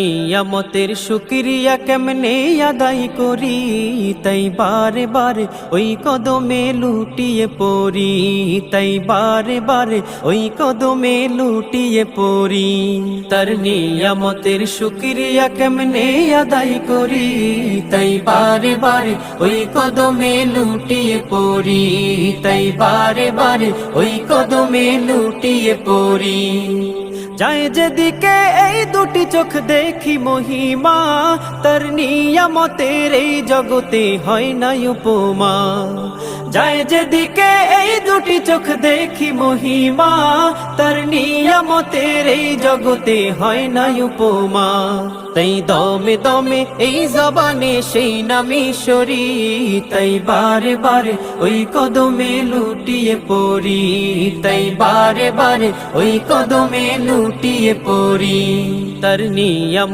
নিয়ামতের শুকরিয়া কেমনে আদায় করি, তাই বারে বারে ওই কদমে লুটিয়ে পড়ি, তাই বারে বারে ওই কদমে লুটিয়ে পড়ি। তার নিয়ামতের শুকরিয়া কেমনে আদায় করি, তাই বারে বারে ওই কদমে লুটিয়ে পড়ি, তাই বারে বারে ওই কদমে লুটিয়ে পড়ি। যায় যেদিকে এই দুটি চোখ দেখি মহিমা, তার নিয়ামতের এই জগতে হয় না উপমা। যায় যেদিকে এই দুটি চোখ দেখি মহিমা, তার নিয়ামতের এই জগতে হয় না উপমা। তাই দমে দমে এই জবানে সেই নামে সরি, তাই বারে বারে ওই কদমে লুটিয়ে পড়ি, তাই বারে বারে ওই কদমে লুটিয়ে পড়ি। তার নিয়াম